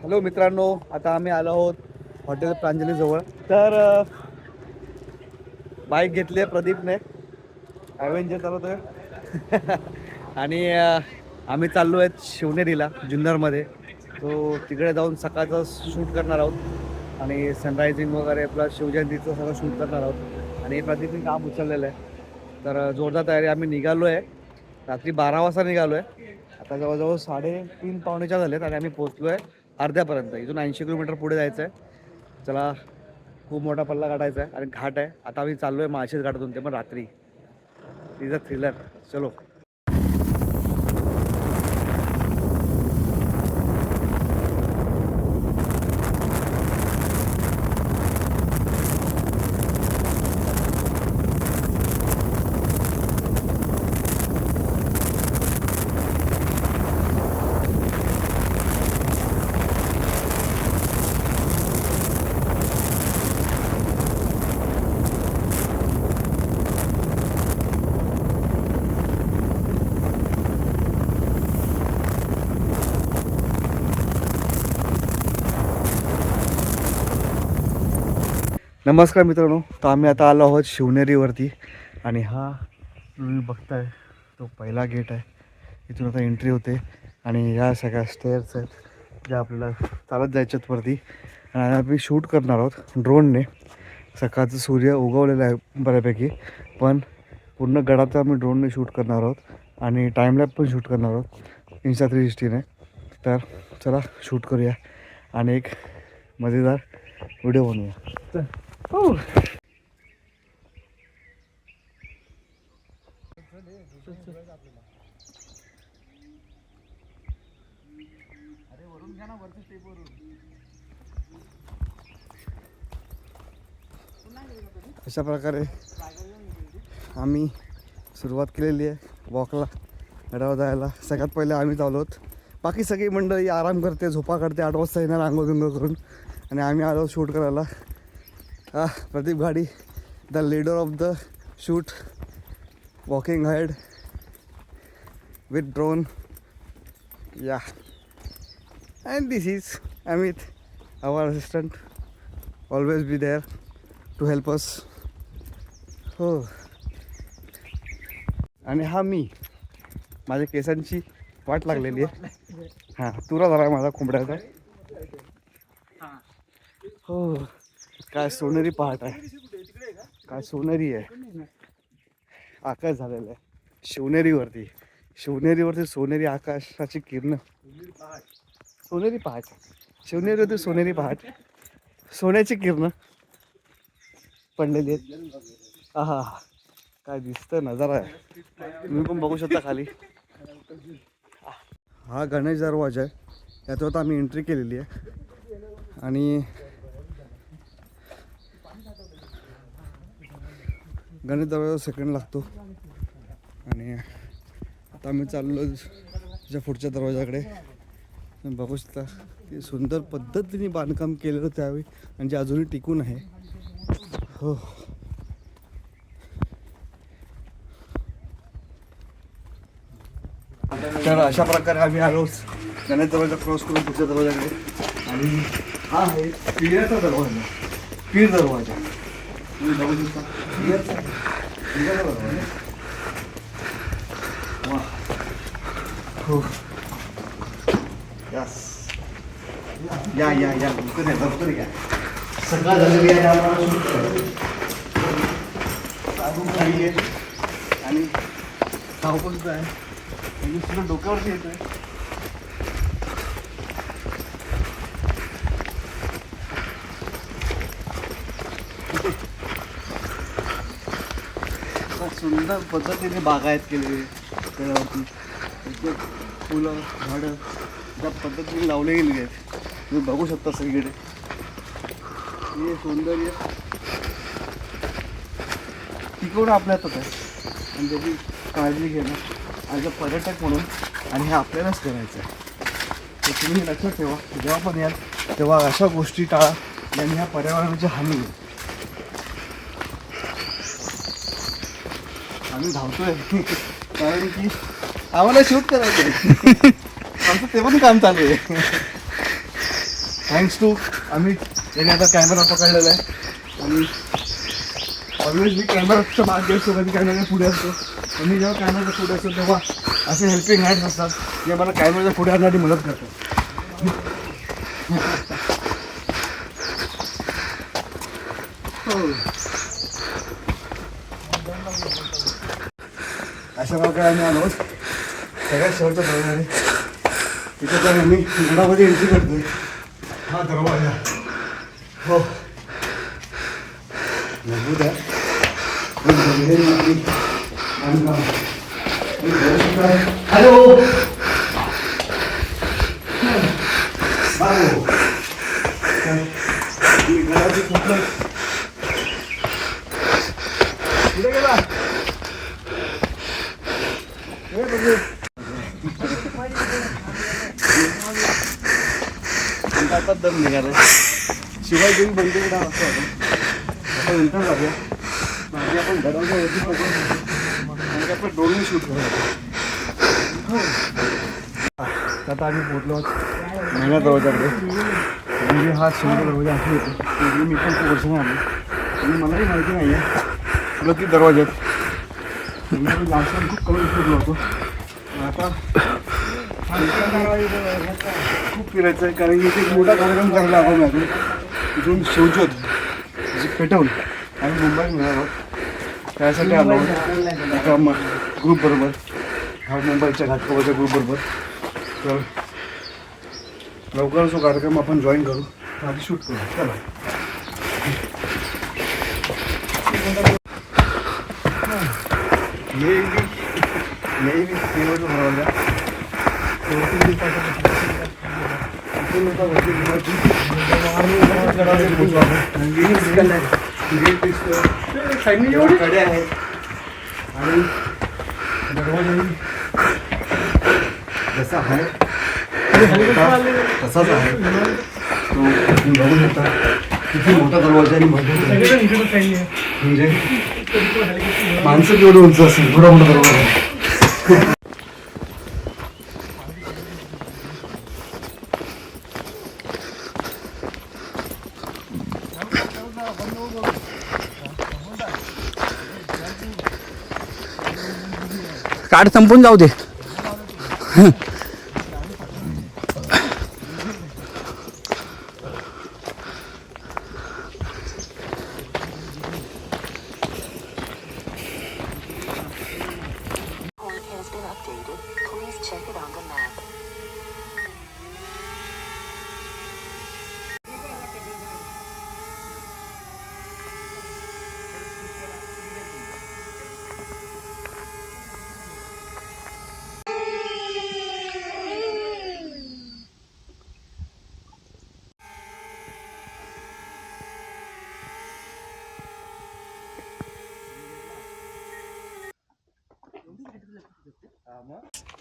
Hello मित्रांनो, आता आम्ही आलो आहोत हॉटेल प्रांजली जवळ. तर बाईक घेतली आहे प्रदीपने, ॲव्हेंजर चालवतोय. आणि आम्ही चाललो आहेत शिवनेरीला जुन्नरमध्ये. तो तिकडे जाऊन सकाळचं शूट करणार आहोत आणि सनरायझिंग वगैरे प्लस शिवजयंतीचं सगळं शूट करणार आहोत. आणि प्रदीपने काम उचललेलं आहे. तर जोरदार तयारी. आम्ही निघालो आहे रात्री 12 वाजता निघालो आहे. आता जवळजवळ 3:30 पावणे 4 झालेत आणि आम्ही पोहोचलो आहे अर्ध्यापर्यंत. इथून 80 किलोमीटर पुढे जायचं आहे. चला, खूप मोठा पल्ला काढायचा आहे आणि घाट आहे. आता आम्ही चाललो आहे माळशेज घाटातून, ते पण रात्री. Is a thriller. चलो. नमस्कार मित्रांनो, तर आम्ही आता आलो आहोत शिवनेरीवरती. आणि हा तुम्ही बघताय तो पहिला गेट आहे. इथून आता एंट्री होते आणि ह्या सगळ्या स्टेअर्स आहेत ज्या आपल्याला चालत जायच्यात वरती. आणि आम्ही शूट करणार आहोत ड्रोनने. सकाळचं सूर्य उगवलेला आहे बऱ्यापैकी, पण पूर्ण गडाचं आम्ही ड्रोनने शूट करणार आहोत आणि टाईमलॅप पण शूट करणार आहोत Insta360ने. तर चला शूट करूया आणि एक मजेदार व्हिडिओ बनवूया. तर हो, अरे वरून घ्या ना, वरती स्टेप वरून. अशा प्रकारे आम्ही सुरुवात केलेली आहे वॉकला, गडावर जायला. सगळ्यात पहिले आम्हीच आलो आहोत. बाकी सगळी मंडळी आराम करते, झोपा काढते. 8 वाजता येणार आंघोळ बिंघोळ करून. आणि आम्ही आलो शूट करायला. प्रदीप गाडी, the leader of the shoot, walking head with drone. Yeah, and this is Amit, our assistant, always be there to help us. हो. आणि हा मी, माझ्या केसांची वाट लागलेली आहे. हां, तुरा झाला माझा कोंबड्याचा. हो, काय सोनेरी पहाट आहे, काय सोनेरी आहे. आकाश झालेलं आहे शिवनेरीवरती. शिवनेरीवरती सोनेरी आकाशाची किरण. सोनेरी पहाट, शिवनेरीवरती सोनेरी पहाट, सोन्याची किरण पडलेली आहेत. हा, काय दिसतं नजारा आहे. तुम्ही पण बघू शकता खाली. हा गणेश दरवाजा आहे, याच्यावर आम्ही एंट्री केलेली आहे. आणि गणेश दरवाजा सेकंड लागतो. आणि आता आम्ही चाललो त्याच्या पुढच्या दरवाजाकडे. बघू शकता ते सुंदर पद्धतीने बांधकाम केलेलं त्यावेळी आणि जे अजूनही टिकून आहे. हो, तर अशा प्रकारे आम्ही आलो गणेश दरवाजा क्रॉस करून पुढच्या दरवाजाकडे. आणि हा आहे पिढ्याचा दरवाजा, पीर दरवाजा. तुम्ही बघू शकता पिढ्याचा दरवाजा. वा, हो, यस. या या या, लवकर घ्या. सकाळ झालेली आहे, आम्हाला शूट करायचं. अजून खाली आहे आणि धावपळीचं आहे. म्हणजे सुद्धा डोक्यावरती येत आहे. सुंदर पद्धतीने बागायत केलेली त्याच्यावरती. फुलं झाडं ज्या पद्धतीने लावले गेलेली आहेत तुम्ही बघू शकता सगळीकडे. हे सौंदर्य टिकवणं आपल्या हातात आहे आणि त्याची काळजी घेणं ॲज अ पर्यटक म्हणून, आणि हे आपल्यालाच करायचं आहे. तर तुम्ही लक्षात ठेवा, जेव्हा पण याल तेव्हा अशा गोष्टी टाळा ज्यांनी ह्या पर्यावरणाची हानी होईल. आम्ही धावतोय कारण की आम्हाला शूट करायचं आहे. आमचं ते पण काम चालू आहे. थँक्स टू आम्ही त्याने आता कॅमेरा पकडलेला आहे आणि ऑलवेज मी कॅमेराचा मागे असतो कधी कॅमेरा पुढे असतो पण मी जेव्हा कॅमेराच्या पुढे असतो तेव्हा असे हेल्पिंग हँड्स असतात जे मला कॅमेराच्या पुढे आणण्यासाठी मदत करतात. अशा प्रकारे आम्ही आलो सगळ्यात शेवटच्या दरवाजाने. तिथे तर आम्ही गडामध्ये एंट्री करतोय. हा दरवाजा हो मजबूत आहे. हॅलो घराची कुठलं कुठे गेला आता दम निघाला. शिवाय देऊन बंदी असं आता नंतर जाऊया. बाकी आपण घराच्या वरती पकडून आणि आपण ड्रोनने शूट करूया. आता आम्ही पोहोचलो महिन्यात दरवाजाकडे. म्हणजे हा सुंदर दरवाजा असा होतो. मी पण खूप वर्षाने आलो आणि मलाही माहिती नाही आहे तुला ती दरवाज्यात मी लास्ट टाइम खूप कमी फिरलो होतो. आता खूप फिरायचं आहे कारण की इथे एक मोठा कार्यक्रम करायला आपण आलो. इथून शिवज्योत पेटवून आम्ही मुंबईत मिळालो त्यासाठी आलो एका ग्रुपबरोबर घाट मुंबईच्या घाटकोबाच्या ग्रुपबरोबर. तर लवकरच तो कार्यक्रम आपण जॉईन करू आधी शूट करू. चला येईल दरवाजा कडे आहेत आणि दरवाजाही जसा आहे तसाच आहे. तो बघू शकता किती मोठा दरवाजा आणि म्हणजे माणसं जेवढी उंच असेल थोडा मोठा दरवाजा आहे. कार्ड संपून जाऊ दे.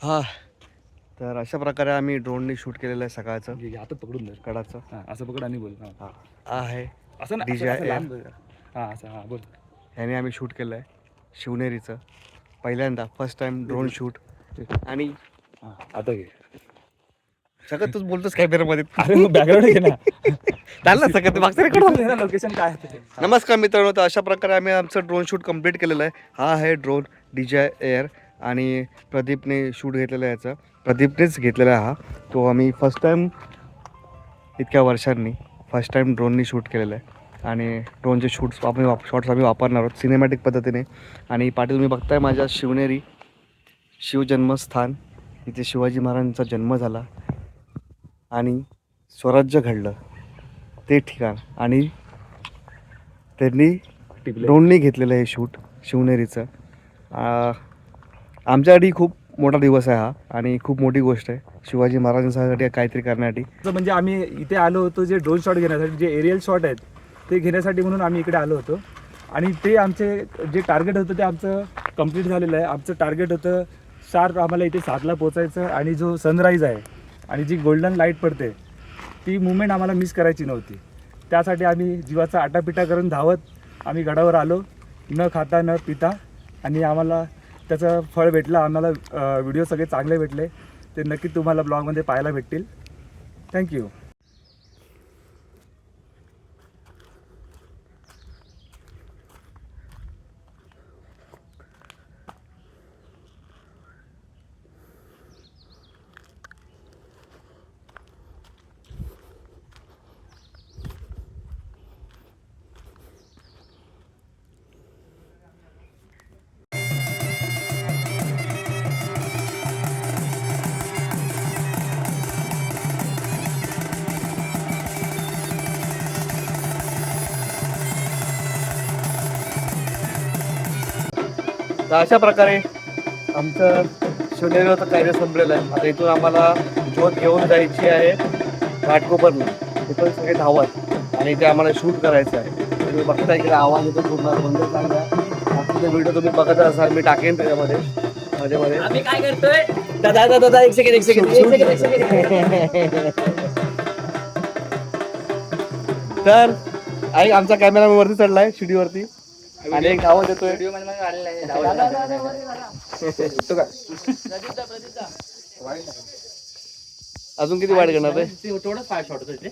हा तर अशा प्रकारे आम्ही ड्रोनने शूट केलेलं आहे सकाळचं. हातात पकडून धर कडाचं. हां असं पकड आणि बोल. हां आहे असं DJI Air. हां असं हां बोल. ह्याने आम्ही शूट केलं आहे शिवनेरीचं पहिल्यांदा फर्स्ट टाइम ड्रोन शूट. आणि हां आता घे सगळं तूच बोलतोस कॅमेरामध्ये. अरे मग बॅकग्राऊंड घे ना. चाललं सगळं मागचं रेकॉर्ड. लोकेशन काय आहे. नमस्कार मित्रांनो, तर अशा प्रकारे आम्ही आमचं ड्रोन शूट कंप्लीट केलेलं आहे. हा आहे ड्रोन DJI Air आणि प्रदीपने शूट घेतलेला आहे. याचा प्रदीपनेच घेतलेला आहे हा. तो आम्ही फर्स्ट टाईम इतक्या वर्षांनी फर्स्ट टाईम ड्रोननी शूट केलेलं आहे आणि ड्रोनचे शॉट्स आम्ही वापरणार आहोत सिनेमॅटिक पद्धतीने. आणि पाटील तुम्ही बघताय माझ्या शिवनेरी शिवजन्मस्थान, इथे शिवाजी महाराजांचा जन्म झाला आणि स्वराज्य घडलं ते ठिकाण आणि त्यांनी ड्रोननी घेतलेलं हे शूट शिवनेरीचं. आमच्यासाठी खूप मोठा दिवस आहे हा आणि खूप मोठी गोष्ट आहे शिवाजी महाराजांसाठी काहीतरी करण्यासाठी. म्हणजे आम्ही इथे आलो होतो जे ड्रोन शॉट घेण्यासाठी, जे एरियल शॉट आहेत ते घेण्यासाठी म्हणून आम्ही इकडे आलो होतो. आणि ते आमचे जे टार्गेट होतं ते आमचं कंप्लीट झालेलं आहे. आमचं टार्गेट होतं शार्प आम्हाला इथे 7ला पोचायचं आणि जो सनराईज आहे आणि जी गोल्डन लाईट पडते ती मुवमेंट आम्हाला मिस करायची नव्हती. त्यासाठी आम्ही जीवाचा आटापिटा करून धावत आम्ही गडावर आलो, न खाता न पिता, आणि आम्हाला त्याचं फळ भेटलं. आम्हाला व्हिडिओ सगळे चांगले भेटले, ते नक्की तुम्हाला ब्लॉगमध्ये पाहायला भेटतील. थँक्यू. तर अशा प्रकारे आमचं शिवनेरीचं कार्य संपलेलं आहे. आता इथून आम्हाला ज्योत घेऊन जायची आहे घाटकोपरला. तिथून सगळे धावत आणि ते आम्हाला शूट करायचं आहे. तुम्ही बघताय की आवाज येतो पूर्ण बंद चांगला. बाकीचे व्हिडिओ तुम्ही बघत असाल मी टाकेन त्याच्यामध्ये मध्ये. आम्ही काय करतोय दादा एक सेकंड तर आई आमचा कॅमेरा वरती चढलाय शिडीवरती आणि एक आवाज येतोय. अजून किती वाढ करणार आहे? थोडंच फाय शॉट होते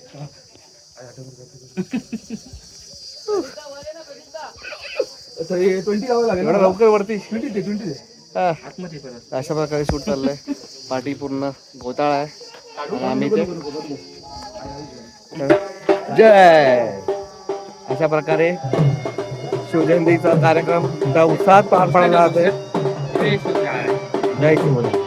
एवढं लवकर वरती 20 हा. अशा प्रकारे शूट चाललंय. पाठी पूर्ण घोटाळा आहे आणि आम्ही ते जय अशा प्रकारे शिवजयंतीचा कार्यक्रम मोठ्या उत्साहात पार पडला आहे. जय शिवराय.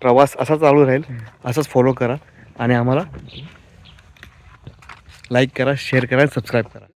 प्रवास असा चालू राहील. असंच फॉलो करा आणि आम्हाला लाईक करा, शेअर करा, सबस्क्राईब करा.